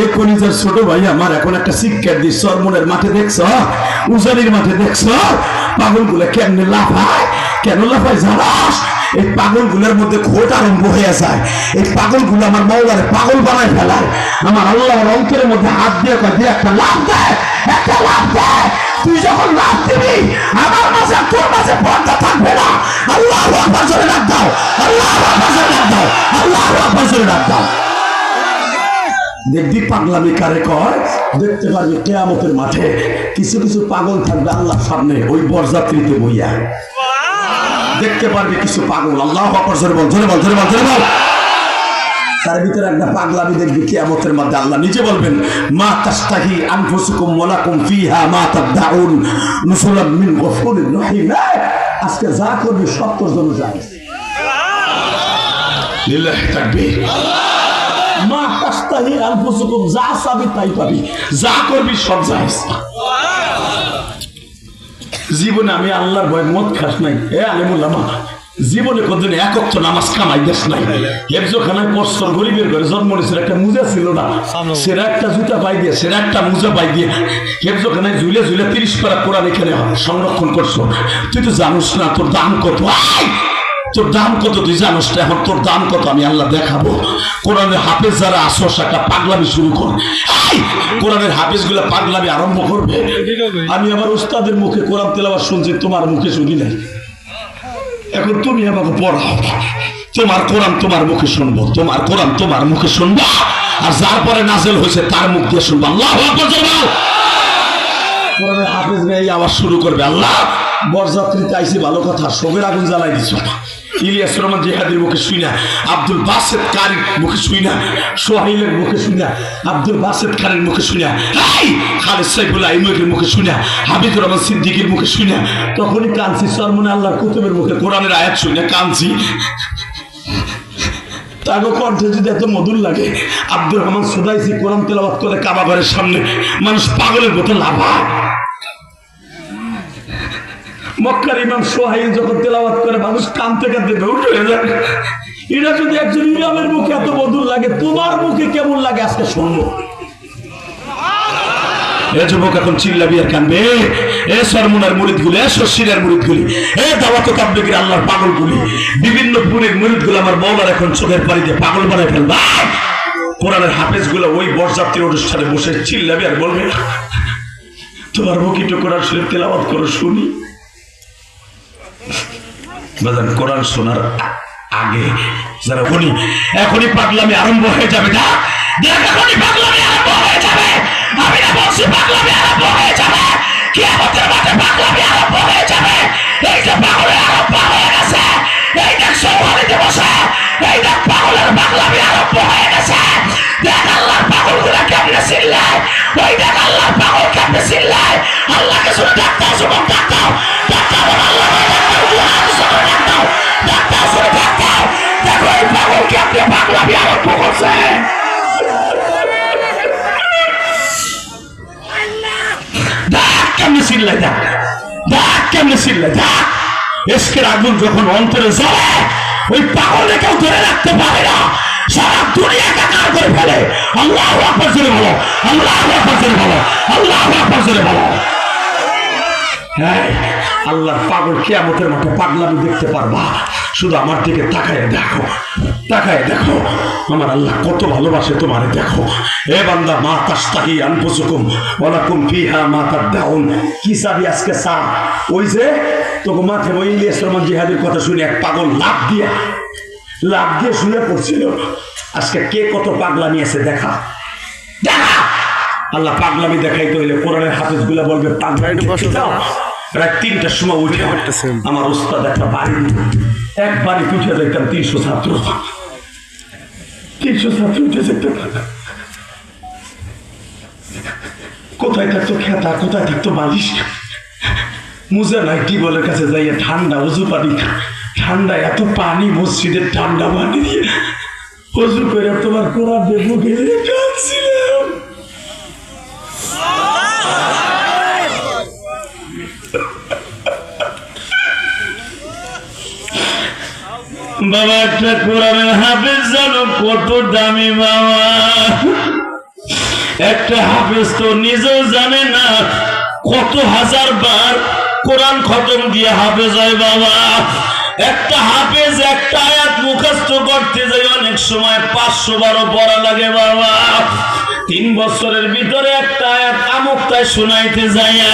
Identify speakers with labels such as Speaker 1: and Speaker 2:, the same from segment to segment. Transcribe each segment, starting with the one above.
Speaker 1: এই কলিজার ছোট ভাই আমার এখন একটা শিক্ষা দিস, সরমনের মাঠে দেখছ, উজানির মাঠে দেখছ পাগলগুলো কেমনে লাফায়, কেন লাফায় জানাস? এই পাগলগুলোর মধ্যে খোট আরম্ভ হয়ে যায়। এই পাগলগুলো আমার মওলারে পাগল বানায় ফেলায়। আমার আল্লাহর অন্তরের মধ্যে হাত দিয়ে কয় দিয়ে একটা লাফ দেয়, একটা লাফ দেয়। তুই যখন লাফ দিবি আমার মাঝে তোর মাঝে পর্দা থাকবে না। আল্লাহু আকবার জোরে ডাক দাও, আল্লাহু আকবার জোরে ডাক দাও, আল্লাহু আকবার জোরে ডাক দাও। দেখবি পাগলামি কারে কয়, দেখতে পারবি কিয়ামতের মাঠে কিছু কিছু পাগল থাকবে আল্লাহর সামনে ওই বরযাত্রীতে বইয়া, দেখতে পারবি কিছু পাগল। আল্লাহু আকবার জোরে বল, জোরে বল, জোরে বল, জোরে বল। তার ভিতরে একটা পাগলামি দেখবি কিয়ামতের মধ্যে আল্লাহ নিজে বলবেন, মা তাস্তাহি আনফুসুকুম ওয়া লাকুম ফিহা মা তাদউন নুসুলাম মিন গফুরির রহিম। আজকে যা করবি সব তোর জন্য জায়েজ। লিল্লাহি তাকবীর। মা তাস্তাহি আনফুসুকুম, যা চাবি তাই পাবি, যা করবি সব জায়েজ। জীবনে আমি আল্লাহর ভয় মদ খাস নাই, এ আলেমুল্লামা জীবনে কোনদিন এক ওয়াক্ত নামাজ কামাই দেশ নাই। হেফজখানায় পরশর গরিবের ঘরে জন্ম নিয়েছিল, একটা মুজা ছিল না, সেরা একটা জুতা পাই দিয়ে, সেরা একটা মুজা পাই দিয়ে হেফজখানায় ঝুলে ঝুলে 30 পারা কোরআন এখানে সংরক্ষণ করছো। তুই তো জানোস না তোর দাম কত, তোর দাম কত তুই জানোস না। এখন তোর দাম কত আমি আল্লাহ দেখাবো। কোরআনের হাফেজ যারা আসোস একটা পাগলামি শুরু কর, কোরআনের হাফেজ গুলা পাগলামি আরম্ভ করবে। আমি আমার উস্তাদের মুখে কোরআন তেলাওয়াত শুনছি, তোমার মুখে শুনি নাই। এখন তুমি আমাকে পড়াও, তোমার কোরআন তোমার মুখে শুনবো, তোমার কোরআন তোমার মুখে শুনবো, আর যার পরে নাজেল হয়েছে তার মুখ দিয়ে শুনবো। আল্লাহু আকবার জোরে বল। কোরআনের হাফেজ এই আওয়াজ শুরু করবে, আল্লাহ বরযাত্রীতে আইসি ভালো কথা, শোকের আগুন জ্বালাই দিছ। ইলিয়াস রহমান জিহাদির মুখে শুই না, আব্দুল বাসেত কারির মুখে শুই না, সোহাইলের মুখে শুই না, আব্দুল বাসেত কারির মুখে শুই না, খালেদ সাইফুল্লাহ ইমুকের মুখে শুই না, হাবিবুর রহমান সিদ্দিকীর মুখে শুই না। তখনই কাঁদছি, সরমনে আল্লাহর কুতুবের মুখে কোরআনের আয়াত শুই না, কাঁদছি। তাকে কণ্ঠে যদি এত মধুর লাগে, আব্দুর রহমান সুদাইসি কোরআন তেলাওয়াত করে কাবা ঘরের সামনে, মানুষ পাগলের মতো লাফায়। মক্কার ইমাম সোহাইল যখন তেলাওয়াত করে মানুষ কাঁদতে কাঁদতে বেহুশ হয়ে যায়। এটা যদি একজন ইমামের মুখে এত মধুর লাগে, তোমার মুখে কেমন লাগে আজকে শুনবো। এ যুবক এখন চিল্লাবি আর কানবে, এ সরমুনার মুরিদগুলি, এ শশিরার মুরিদগুলি, এ দাওয়াত তাবলীগের আল্লাহর পাগলগুলি, বিভিন্ন পুরের মুরিদগুলো আমার মওলার এখন চোখের পানি দিয়ে পাগল বানায় ফেলবা। কোরআনের হাফেজগুলো ওই বরযাত্রী অনুষ্ঠানে বসে চিল্লাবি আর বলবে, তোমার মুখে একটু কোরআন শরীফ তেলাওয়াত করো শুনি। কোরআন শোনার আগে যারা বলি এখনই পাগলামি আরম্ভ হয়ে যাবে, না এখনই পাগলামি আরম্ভ হয়ে যাবে। আমি না বলছি পাগলামি আরম্ভ হয়ে যাবে, কিয়ামতের মাঠে পাগলামি আরম্ভ হয়ে যাবে। এই যে পাগলের আরম্ভ হয়ে গেছে, এই দেখ সৌহারিতে বসে, এই দেখ পাগলের পাগলামি আরম্ভ হয়ে গেছে। দেখ আল্লাহর পাগলগুলা কেমনে চিল্লায়, ওই দেখ আল্লাহর পাগল কেমনে চিল্লায়। আল্লাহকে শুনে ডাক দাও, যুবক ডাক দাও, ডাক দাও আল্লাহ, দেখো এই পাগল কেমনে পাগলামি আরম্ভ করছে। দেখ কেমনে চিল্লায়, দেখ দেখ কেমনে চিল্লায়, দেখ এসকের আগুন যখন অন্তরে জ্বলে, ওই পাগলকে কেউ ধরে রাখতে পারে না, সারা দুনিয়া একাকার করে ফেলে। আল্লাহু আকবার জোরে বলো, আল্লাহু আকবার জোরে বলো, আল্লাহু আকবার জোরে বলো। হ্যাঁ, আল্লাহর পাগল কিয়ামতের মাঠে পাগলামি দেখতে পারবা। শুধু আমার দিকে তাকায় দেখো, তাকায় দেখো আমার আল্লাহ কত ভালোবাসে তোমারে। দেখো এ বান্দা, মা তাস্তাহি আনফুসুকুম ওয়া লাকুম ফিহা মা তাদউন। কি চাবি আজকে চা? ওই যে তোকে মাঠে ওই ইলিয়াস রহমান জিহাদির কথা শুনে এক পাগল লাফ দিয়ে শুয়ে পড়ছিল। আজকে কে কত পাগলামি আছে দেখা, দেখা। আল্লাহ পাগলামি দেখাইতে হইলে কোরআনের হাফেজগুলা বলবে পাগলামি দাও। রাত 3টার সময় উঠে আমার ওস্তাদ একটা বাড়ি, এক বাড়ি উঠে দেখতাম 300 ছাত্র, 300 ছাত্র উঠে যেতাম। কোথায় থাকতো খেতা, কোথায় থাকতো বালিশ, মুজা নাই টিবলের কাছে যাইয়া ঠান্ডা উজু পানি, ঠান্ডা এত পানি, মসজিদের ঠান্ডা পানি দিয়ে উজু করে তোমার কোরআন দেবো গেলে কাঁদছিলাম। বাবা একটা কোরআনের হাফেজ জানো কত দামি বাবা। একটা হাফেজ তো নিজেও জানে না কত হাজার বার কোরআন খতম দিয়ে হাফেজ হয় বাবা। একটা হাফেজ একটা আয়াত মুখস্থ করতে যায় অনেক সময় 500 বারও পড়া লাগে বাবা। 3 বছরের ভিতরে একটা আয়াত আমুকটায় শোনাইতে যাইয়া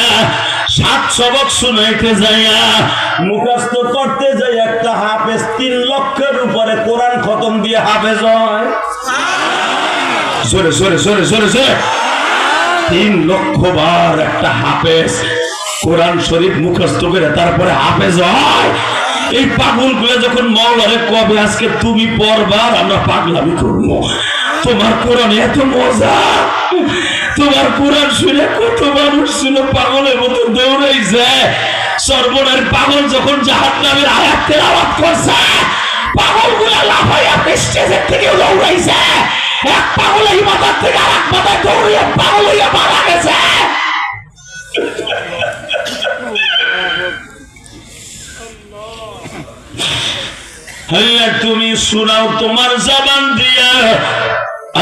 Speaker 1: 7 সবক শোনাইতে যাইয়া মুখস্থ করতে যাই একটা হাফেজ 3 লক্ষের উপরে কোরআন খতম দিয়ে হাফেজ হয়। জোরে জোরে জোরে জোরে জোরে 3 লক্ষ বার একটা হাফেজ কোরআন শরীফ মুখস্থ করে তারপরে হাফেজ হয়। এই পাগল গুলো যখন মওলারে কবে আজকে তুমি পড়বার আমরা পাগলামি করবো, তোমার কোরআন এত মজা, তোমার কোরআন শুনে কত মানুষ ছিল পাগলের মতো দৌড়াই যায়। সর্বনার পাগল যখন জাহান্নামের আয়াত তেলাওয়াত করছে পাগল গুলা লাফাইয়া স্টেজের থেকে দৌড়াইছে। এক পাগল এই মাথার থেকে আরেক মাথায় দৌড়িয়ে পাগল হইয়া মারা গেছে। তুমি শোনাও তোমার জবান দিয়া,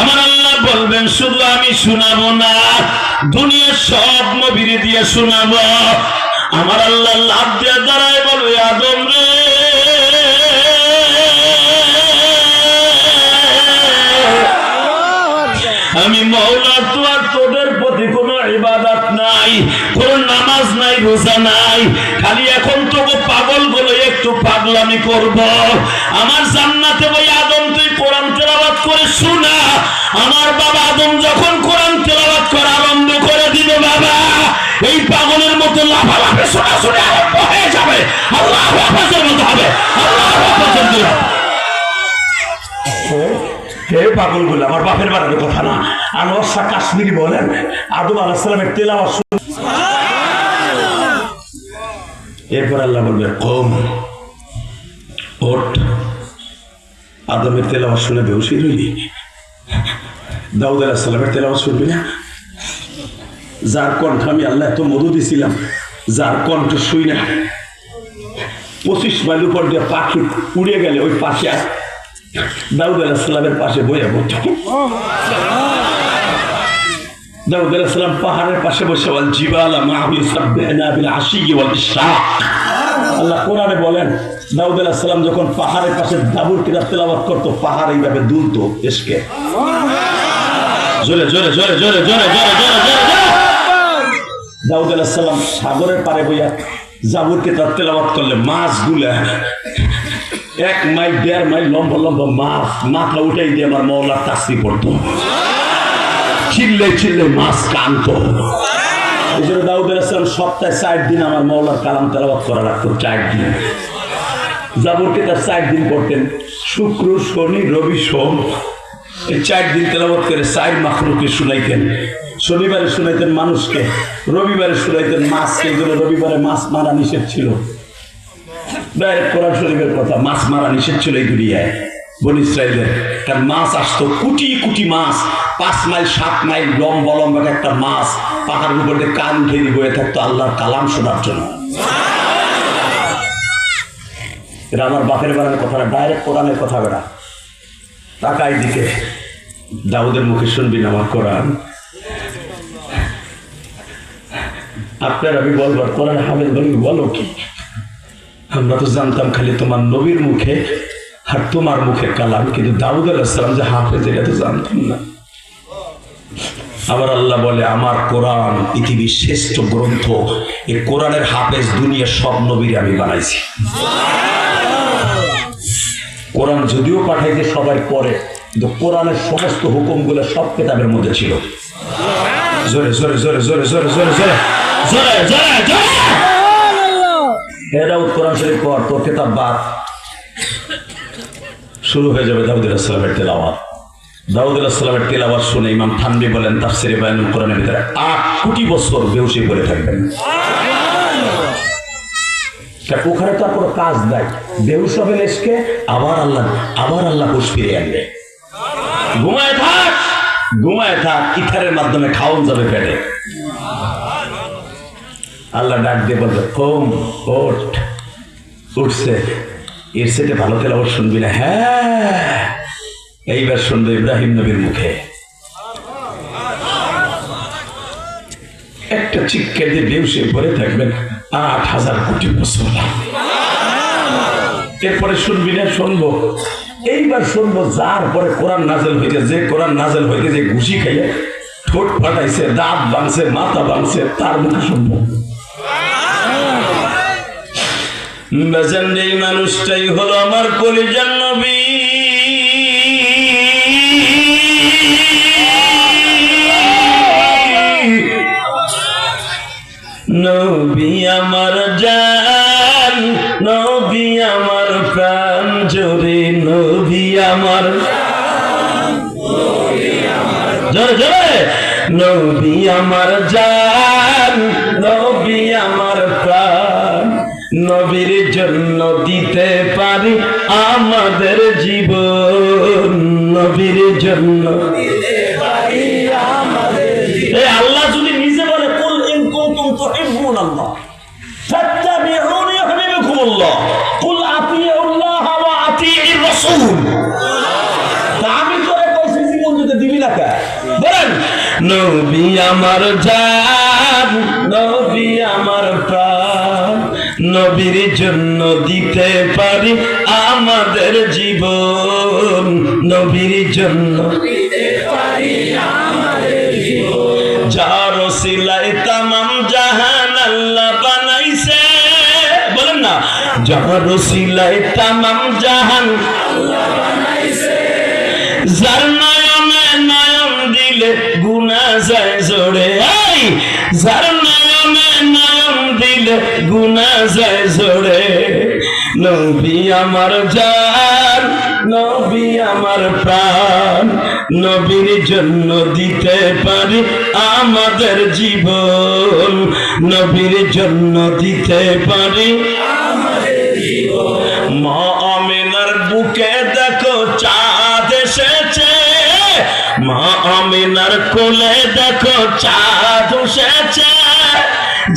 Speaker 1: আমার আল্লাহ বলবেন শুধু আমি শোনাবো না, দুনিয়ার সব নবীর দিয়ে শোনাবো। আমার আল্লাহ লাভ দিয়ে দাঁড়ায় বলবে আদম রে আমি মওলা তো আর তোদের প্রতি কোনো ইবাদত নাই, কোন নামাজ নাই, রোজা নাই, খালি এখন তোকে পাগল গুলো একটু পাগলামি করব। আমার জান্নাতে বই আদম তুই কোরআন তেলাওয়াত করে শোনা। আমার বাবা আদম যখন কোরআন তেলাওয়াত করা আরম্ভ করে দিবে বাবা এই পাগলের মতো লাফালাফি শোনাশুনি আরম্ভ হয়ে যাবে। আল্লাহ হাফেজের মতো হবে, আল্লাহ হাফেজের দিল। হে পাগল গুলো আমার বাপের বাড়ির কথা না। আনোয়ার শাহ কাশ্মীরি বলেন আদম আলাইহিস সালামের তেলাওয়াত শুনে এরপর আল্লাহ বলবে কম ওঠ। আদমের তেলাওয়াত শুনে বেহুশ হইলি, দাউদ আলাইহিস সালামের তেলাওয়াত শুনবি না? যার কণ্ঠ আমি আল্লাহ এত মধু দিছিলাম, যার কণ্ঠ শুই না 25 মাইল উপর দিয়ে পাখি উড়ে গেলে ওই পাশে দাউদ আলাইহিস সালামের পাশে বইয়া বলতো। দাউদ আলাইহিস সালাম পাহাড়ের পাশে বসে বল জিবালা মাহু সাববিনা বিল আশি ওয়াল ইশরাক। আল্লাহ কোরআনে বলেন দাউদ আলাইহিস সালাম যখন পাহাড়ের পাশে জাবুর কিতাব তেলাওয়াত করতো পাহাড় এইভাবে দুলতো এসকে। জোরে জোরে জোরে জোরে জোরে জোরে জোরে জোরে। দাউদ আলাইহিস সালাম সাগরের পারে বইয়া জাবুর কিতাব তেলাওয়াত করলে মাছগুলা 1 মাইল 1.5 মাইল লম্বা লম্বা মাছ মাথা উঠাই দিয়ে আমার মওলার তাসবিহ পড়তো, চিল্লে চিল্লে মাছ কানতো। এই জন্য দাউদ আলাইহিস সালাম সপ্তাহে 4 দিন আমার মওলার কালাম তেলাওয়াত করা লাগতো। 4 দিন জাবুর কিতাব 4 দিন পড়তেন, শুক্র শনি রবি সোম। এই 4 দিন তেলাওয়াত করে 4 মাখলুককে শুনাইতেন। শনিবারে শুনাইতেন মানুষকে, রবিবারে শুনাইতেন মাছকে। এই জন্য রবিবারে মাছ মারা নিষেধ ছিল। ডাইরেক্ট কোরআন শরীফের কথা, মাছ মারা নিষেধ ছিল এই দুনিয়ায় বনী ইসরাইলের। কারণ মাছ আসতো কোটি কোটি মাছ, 5 মাইল 7 মাইল লম্বা লম্বা একটা মাছ পাহাড়ের উপর দিয়ে কান ঘেরি বয়ে থাকতো আল্লাহর কালাম শোনার জন্য। এটা আমার বাপের বাড়ির কথা না, ডাইরেক্ট কোরআনের কথা বেড়া। তাকাই দিকে দাউদের মুখে শুনবি না আমার কোরআন। আপনার আমি বলবার কোরআন হাফেজ বলবি বলো কি? আমরা তো জানতাম খালি তোমার নবীর মুখে আর তোমার মুখে কালাম, কিন্তু দাউদ আলাইহিস সালাম যে হাফেজ এটা তো জানতাম না। আবার আল্লাহ বলে আমার কোরআন পৃথিবীর শ্রেষ্ঠ গ্রন্থ, এই কোরআনের হাফেজ দুনিয়ার সব নবীর আমি বানাইছি। কোরআন যদিও পাঠাইতে সবাই পড়ে, কিন্তু কোরআনের সমস্ত হুকুমগুলো সব কিতাবের মধ্যে ছিল। জোরে জোরে জোরে জোরে জোরে জোরে জোরে জোরে জোরে জোরে এরাও কোরআন শরীফ পড়, তোর কিতাব বাদ। শুরু হয়ে যাবে দাউদ আলাইহিস সালামের তেলাওয়াত। দাউদ আলাইহিস সালামের তেলাওয়াত শুনে ইমাম থানভী বলেন তাফসীরে বায়ানুল কোরআনের ভিতরে 8 কোটি বছর বেহুশি পড়ে থাকবেন। ওখানে তো আর কোনো কাজ নাই, বেহুশ হবে এসকে আবার আল্লাহ হুঁশ ফিরে আনবে। ঘুমায় থাক ইথারের মাধ্যমে খাওয়ান যাবে পেটে। আল্লাহ ডাক দিয়ে বলবে কম ওঠ। উঠছে, এর সেটে ভালো তেলাওয়াত শুনবি না? হ্যাঁ, এইবার শুনবে ইব্রাহিম নবীর মুখে। একটা চিৎকার দিয়ে বেউসে পড়ে থাকবেন ৮,০০০ কোটি বছর। এরপরে শুনবি না? শুনবো। এইবার শুনবো যার পরে কোরআন নাজেল হইতে, যে কোরআন নাজেল হইতে যে ঘুষি খাইয়ে ঠোঁট ফাটাইছে, দাঁত ভাঙছে, মাথা ভাঙছে, তার মুখে শুনবো। বেজান এই মানুষটাই হলো আমার কলিজার নবী। নবী আমার জান, নবী আমার প্রাণ জোরে, নবী আমার জোরে জোরে, নবী আমার জান, নবী আমার প্রাণ, নবীর জন্য দিতে পারি আমাদের জীবন, নবীর জন্য দিতে পারি আমাদের জীবন। আল্লাহ যদি নিজে বলে কুল ইন কুনতুম তুহিব্বুনাল্লাহ ফাত্তাবিউনি ইউহিব্বুকুমুল্লাহ, কুল আতিউল্লাহ ওয়া আতিউর রাসূল। আমি করে কইছি জীবন দিতে দিবি না কে? বলেন নবী আমার জান, নবী আমার প্রাণ, নবীর জন্য দিতে পারি আমাদের জীবন, নবীর জন্য দিতে পারি আমাদের জীবন। যার ওসিলায় তামাম জাহান আল্লাহ বানাইছে, বলেন না, যার ওসিলায় তামাম জাহান আল্লাহ বানাইছে, যার নয়নে নয়ন দিলে গুনাহ যায় জোরে, এই যার নয়নে নয়ন দিলে গুনাহ যায় জোরে, নবী আমার জান, নবী আমার প্রাণ, নবীর জন্য দিতে পারি আমাদের জীবন, নবীর জন্য দিতে পারি আমাদের জীবন। মা আমিনার বুকে দেখো চাঁদ এসেছে, মা আমিনার কোলে দেখো চাঁদ এসেছে,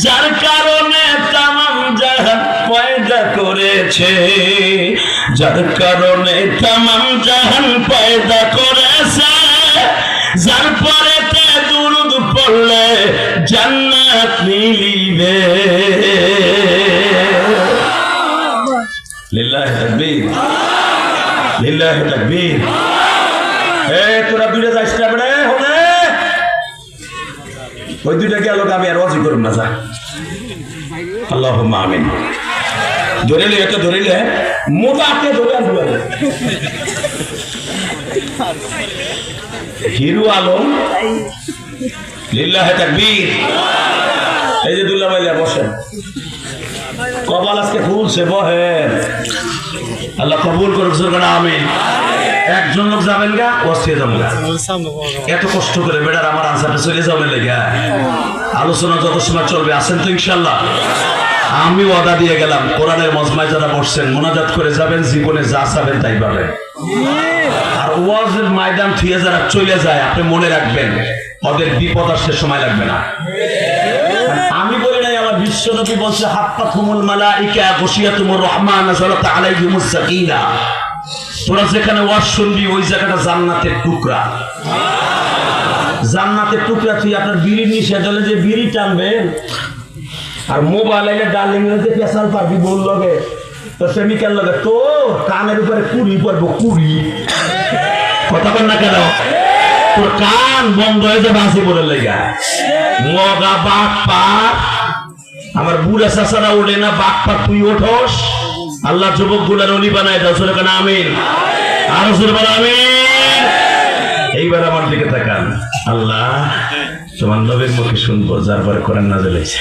Speaker 1: যার কারণে তামাম জাহান পয়দা করেছে, যার কারণে তামাম জাহান পয়দা করেছে, যার পরেতে দুরূদ পড়লে জান্নাত মিলিবে। লিল্লাহি তাকবীর, লিল্লাহি তাকবীর। তোরা দুইটা যাইস না বড়ে হলে, ওই দুইটা গেল আমি আর ওয়াজি করব না। যা আল্লাহুম্মা আমিন। ধরিলে এটা ধরিলে মোটাকে ধরে আসবে। হিরু আলম, লিল্লাহি তাকবীর। এই যে দুল্লা ভাইয়া বসেন, কপাল আজকে খুলছে, বহেন। আল্লাহ কবুল করুক, আমিন। একজন লোক যাবেন গা, অস্থির যাবেন গা, এত কষ্ট করে বেটার আমার আনসারটা চলে যাবে লেগে। আলোচনা যত সময় চলবে, আছেন তো ইনশাল্লাহ? আমি ওয়াদা দিয়ে গেলাম, কোরআনের মজমায় যারা বসছেন মোনাজাত করে যাবেন, জীবনে যা চাবেন তাই পাবেন। আর ওয়াজের ময়দান থুয়ে যারা চলে যায়, আপনি মনে রাখবেন ওদের বিপদ আসতে সময় লাগবে না। আমি বলি নাই, আমার বিশ্বনবী বলছে হাফাতুহুমুল মালাইকা গাশিয়াতুমুর রহমান নাযালাত আলাইহিমুস সাকিনা। তোরা যেখানে ওয়াজ শুনবি ওই জায়গাটা জান্নাতের টুকরা, জান্নাতের টুকরা। তুই আপনার বিড়ির নিষেধ হলে যে বিড়ি টানবেন, আর মোবাইলে ডার্লিং যে পেশাল পারবি বল লগে, তো প্রেমিকার লগে, তো কানের উপরে কুড়ি পড়বো, কুড়ি। কথা বল না কেন? তোর কান বন্ধ হয়ে যাবে হাসি বলে লেগা। মগা বাঘ পাক, আমার বুড়া চাচারা ওঠে না, বাঘ পাক তুই ওঠোস। আল্লাহ যুবক গুলার অলি বানায় দাও, সুরে কেন আমিন। আরো সুরে বলো আমিন। এইবার আমার দিকে তাকান, আল্লাহ তোমার নবীর মুখে শুনবো, যার পরে কোরআন নাযিল হয়েছে।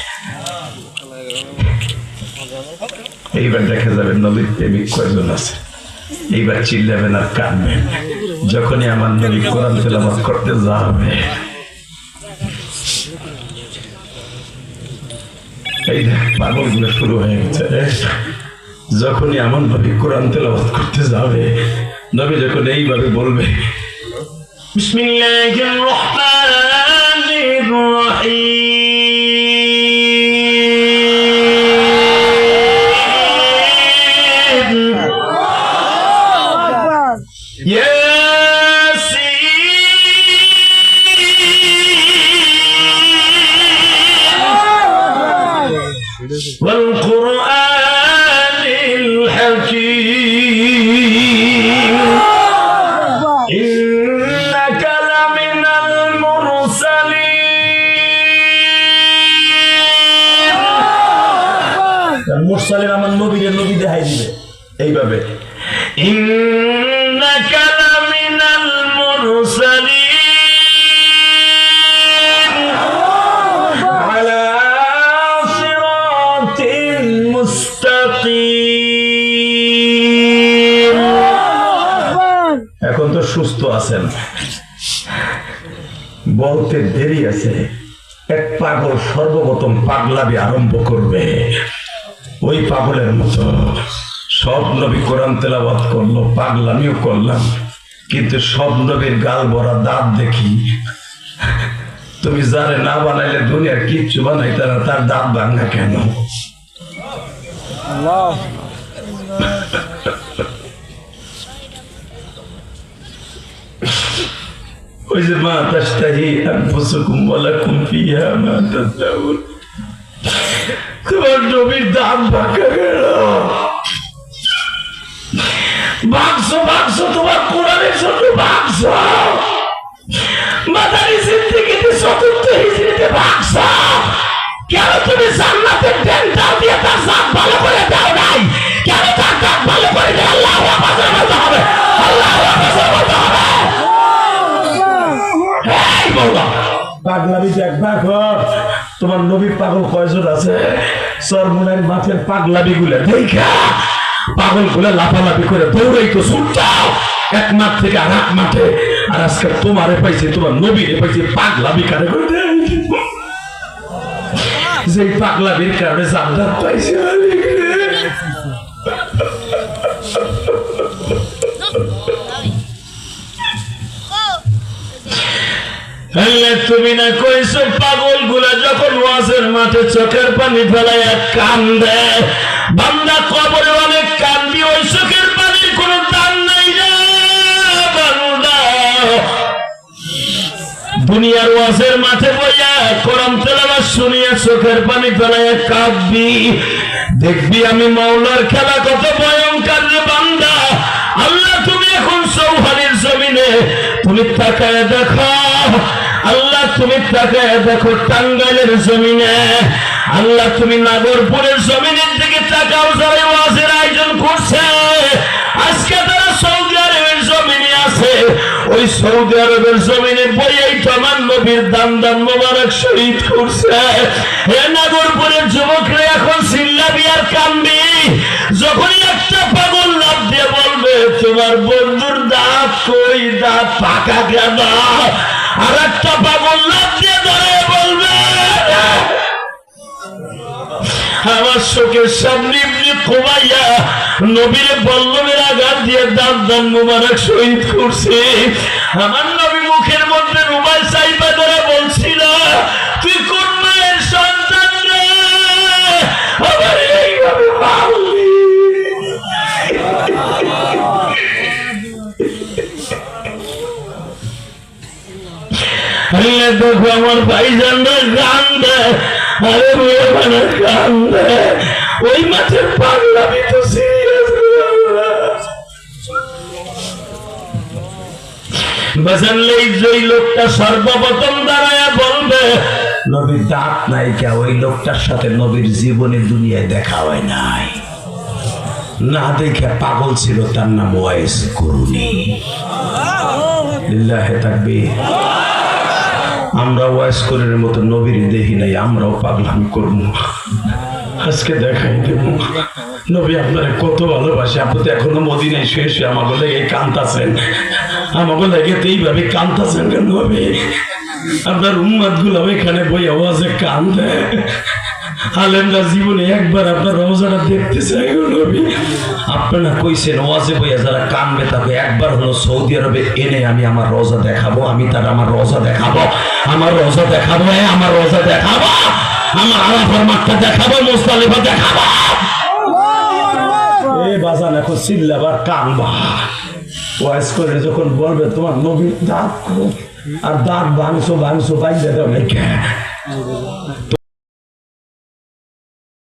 Speaker 1: এইবার দেখা যাবে নবীর প্রেমিক কয়জন আছে। এইবার চিল্লাবেন আর কাঁদবেন যখনই আমার নবী কোরআন তেলাওয়াত করতে যাবে। এই পাগল গুলো শুরু হয়ে গেছে। যখনই আমার নবী কোরআন তেলাওয়াত করতে যাবে, নবী যখন এইভাবে বলবে বিসমিল্লাহির রহমানির রহিম, মুরসালিন আমার নবীরে নবী দেখাই দিবে এইভাবে, ইন্নাকা লামিনাল মুরসালিন আলা সিরাতিন মুস্তাকিম। এখন তো সুস্থ আছেন, বলতে দেরি আছে। এক পাগল সর্বপ্রথম পাগলামি আরম্ভ করবে, ওই পাগলের মতো সব নবী কোরআন তেলাওয়াত করলো, পাগলামিও করলাম, কিন্তু সব নবীর গাল ভরা দাঁত দেখি। তুমি যারে না বানাইলে দুনিয়ার কিচ্ছু বানাইতে না, তার দাঁত ভাঙা কেন? ওই যে মা তাশতাহি আনফুসুকুম ওয়া লাকুম ফিহা মা তাশতাহুন, তোমার নবীর দাঁত ভাঙা গেল। ভাগছো তোমার কোরআনের জন্য ভাগছো, মাদারি জিন্দেগিতে চতুর্থ হিজরিতে ভাগছো। কেন তুমি জান্নাতের ডেন্টাল দিয়ে তার জাত ভালো করে দাও নাই? কেন তার দাঁত ভালো করে দাও? আল্লাহু আকবার বলতে হবে, আল্লাহু আকবার বলতে হবে। এই বলো পাগলামি দেখবা ঘর, তোমার নবীর পাগল কয়জন আছে? সরমুনার মাঠের পাগলামি গুলা দেখা, পাগল গুলা লাফালাফি করে দৌড়াইতো ছুটছাও এক মাঠ থেকে আর এক মাঠে। আর আজকে তোমারে পাইছে, তোমার নবীরে পাইছে, পাগলামি কারে করে দেয়। যে পাগলামির কারণে জান্নাত পাইছে। তুমি না কইছো পাগল গুলা যখন ওয়াজের মাঠে চোখের পানি ফেলাইয়া কান্দে, বান্দা কবরে অনেক কান্দি, ওই চোখের পানির কোন দাম নাই রে বান্দা। দুনিয়ার ওয়াজের মাঠে বইয়া কোরআন তেলাওয়াত শুনিয়া চোখের পানি ফেলাইয়া কাঁদবি, দেখবি আমি মাওলার খেলা কত ভয়ঙ্কর রে বান্দা। আল্লাহ তুমি এখন চৌহানির জমিনে তুমি তাকায় দেখো, আল্লাহ তুমি তাকায় দেখো টাঙ্গাইলের জমিনে, আল্লাহ তুমি নাগরপুরের জমিনের দিকে তাকাও। যারা ওয়াজের আয়োজন করছে আজকে তারা সৌদি আরবের জমিনে আছে, ওই সৌদি আরবের জমিনে বইয়াই তো আমার নবীর দাম মোবারক শহীদ করছে। হে নাগরপুরের যুবকরা এখন চিল্লাবি আর কান্দবি যখনই একটা পাগল লাভ দিয়ে বলবে তোমার বন্ধুর দাঁত কই, দাঁত পাকা কেন? আর একটা পাগল লাভ দিয়ে দাঁড়িয়ে বলবে আমার চোখের সামনে ইবনে কুবাইয়া নবীর বল্লমের আঘাত দিয়ে দাঁত মুবারক শহীদ করছে। আমার নবী মুখের মধ্যে রুমাল চাইপা ধরে বলছিল তুই কোন মায়ের সন্তান রে, আবার এইভাবে মারলি। দেখো আমার ভাইজানরা কান্দে, আরে মেয়ে কান্দে, ওই মাছের পাগলামি তো সিরিয়াস। বাজানলেই যেই লোকটা সর্বপ্রথম দাঁড়ায় বলবে নবীর দাঁত নাই কে, ওই লোকটার সাথে নবীর জীবনে দুনিয়ায় দেখা হয় নাই, না দেখে পাগল ছিল, তার নাম ওয়াইস করুনি। লিল্লাহে তাকবীর। আমরা ওয়াইস করের মতো নবীর দেখি নাই, আমরাও পাগলামি করবো, আজকে দেখাই দেব নবী আপনারা কত ভালোবাসে। আপনি তো এখনো মদিনায় শুয়ে শুয়ে আমাকে লেগে কাঁদতাছেন, আমাকে লেগে তো এইভাবে কাঁদতাছেন কেন নবী? আপনার উম্মাদ গুলো এখানে বই আওয়াজে কান্দে, আলেমরা জীবনে একবার আপনার রওজাটা দেখতে চাই নবী। আপনারা কইছেন ওয়াজে বইয়া যারা কানবে তাকে একবার হলো সৌদি আরবে এনে আমি আমার রওজা দেখাবো, আমি তার আমার রওজা দেখাবো, আমার রওজা দেখাবো, আমার রওজা দেখাবো, আমার আরাফার মাঠটা দেখাবো, মুজদালিফা দেখাবো। এই বাজান এখন চিল্লাবার কানবা, ওয়াজ করে যখন বলবে তোমার নবীর দাঁত আর দাঁত ভাঙছো বাইরে দাও